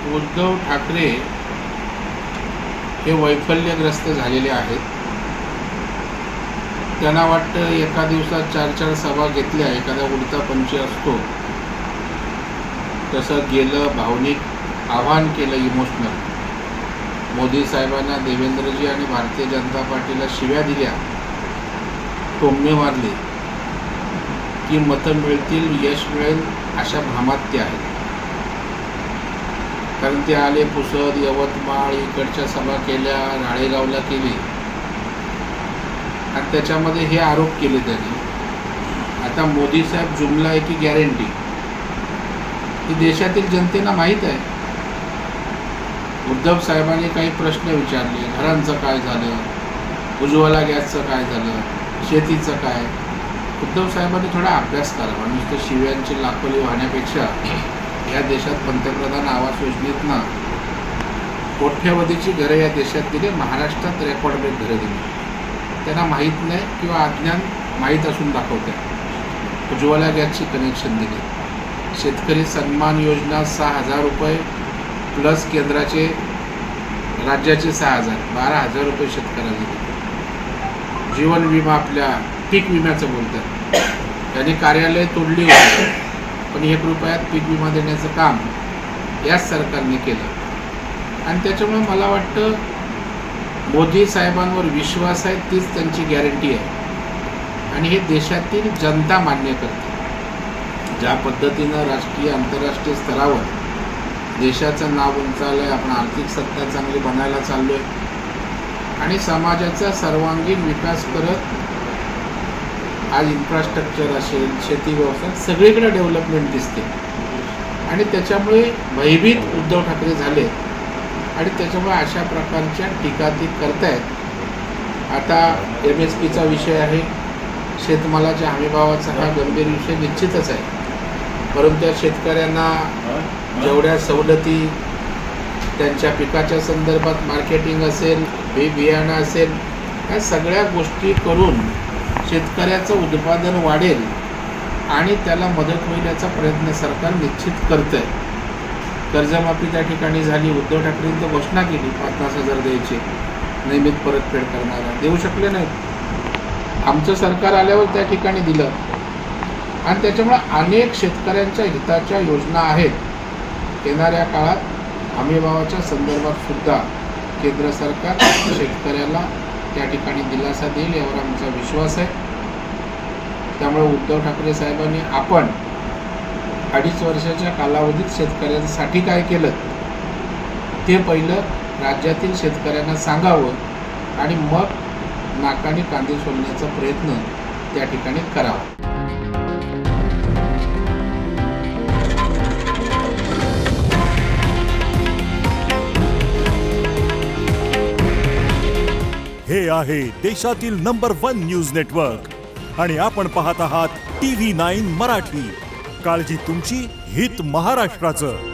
उद्धव ठाकरे हे वैफल्यग्रस्त झालेले आहेत. त्यांना वाटतं एका दिवसात 4-4 सभा घेतल्या, एखादा उडता पंची असतो तसं गेलं, भावनिक आव्हान केलं, इमोशनल. मोदी साहेबांना, देवेंद्रजी आणि भारतीय जनता पार्टीला शिव्या दिल्या, टोमणे मारले की मतं मिळतील, यश मिळेल अशा भ्रमात ते आहेत. कारण ते आले पुसद, यवतमाळ इकडच्या सभा केल्या, राळेगावला केली आणि त्याच्यामध्ये हे आरोप केले त्यांनी. आता मोदी साहेब जुमला आहे की गॅरंटी ही देशातील जनतेला माहीत आहे. उद्धव साहेबांनी काही प्रश्न विचारले, घरांचं काय झालं, उज्ज्वला गॅसचं काय झालं, शेतीचं काय. उद्धव साहेबांनी थोडा अभ्यास करावा. नुसतं शिव्यांची लाखोली वाहण्यापेक्षा या देशात पंतप्रधान आवास योजनेतनं कोट्यवधीची घरं या देशात दिली, महाराष्ट्रात रेकॉर्ड ब्रेक घरं दिली. त्यांना माहीत नाही किंवा अज्ञान माहीत असून दाखवतात. उज्ज्वला गॅसची कनेक्शन दिली, शेतकरी सन्मान योजना 6,000 रुपये प्लस केंद्राचे राज्याचे 6,000, 12,000 रुपये शेतकऱ्याला दिले. जीवन विमा, आपल्या पीक विम्याचं बोलतात, त्यांनी कार्यालय तोडली होती पण 1 रुपयात पीक विमा देण्याचं काम याच सरकारने केलं. आणि त्याच्यामुळे मला वाटतं मोदी साहेबांवर विश्वास आहे, तीच त्यांची गॅरंटी आहे आणि हे देशातील जनता मान्य करते. ज्या पद्धतीनं राष्ट्रीय आंतरराष्ट्रीय स्तरावर देशाचं नाव उंचावलं आहे, आपण आर्थिक सत्ता चांगली बनायला चाललो आहे आणि समाजाचा सर्वांगीण विकास करत आज इन्फ्रास्ट्रक्चर असेल, शेती व्यवस्था, सगळीकडे डेव्हलपमेंट दिसते आणि त्याच्यामुळे भयभीत उद्धव ठाकरे झाले आणि त्याच्यामुळे अशा प्रकारच्या टीका ती करतायत. आता MSPचा विषय आहे, शेतमालाच्या हमीभावाचा हा गंभीर विषय निश्चितच आहे. परंतु त्या शेतकऱ्यांना जेवढ्या सवलती त्यांच्या पिकाच्या संदर्भात, मार्केटिंग असेल, बियाणं असेल, ह्या सगळ्या गोष्टी करून शेतकऱ्याचं उत्पादन वाढेल आणि त्याला मदत होईल याचा प्रयत्न सरकार निश्चित करतं आहे. कर्जमाफी त्या ठिकाणी झाली. उद्धव ठाकरेंनी तर घोषणा केली 50,000 द्यायचे, नियमित परतफेड करणारा, देऊ शकले नाहीत. आमचं सरकार आल्यावर त्या ठिकाणी दिलं आणि त्याच्यामुळे अनेक शेतकऱ्यांच्या हिताच्या योजना आहेत. येणाऱ्या काळात हमीभावाच्या संदर्भात सुद्धा केंद्र सरकार शेतकऱ्याला त्या ठिकाणी दिलासा देईल यावर आमचा विश्वास आहे. त्यामुळे उद्धव ठाकरे साहेबांनी आपण 2.5 वर्षाच्या कालावधीत शेतकऱ्यांसाठी काय केलं ते पहिलं राज्यातील शेतकऱ्यांना सांगावं आणि मग नाकाने कांदे सोलण्याचा प्रयत्न त्या ठिकाणी करावा. हे आहे देशातील नंबर 1 न्यूज नेटवर्क आणि आपण पाहत आहात TV9 मराठी. काळजी तुमची, हित महाराष्ट्राचं.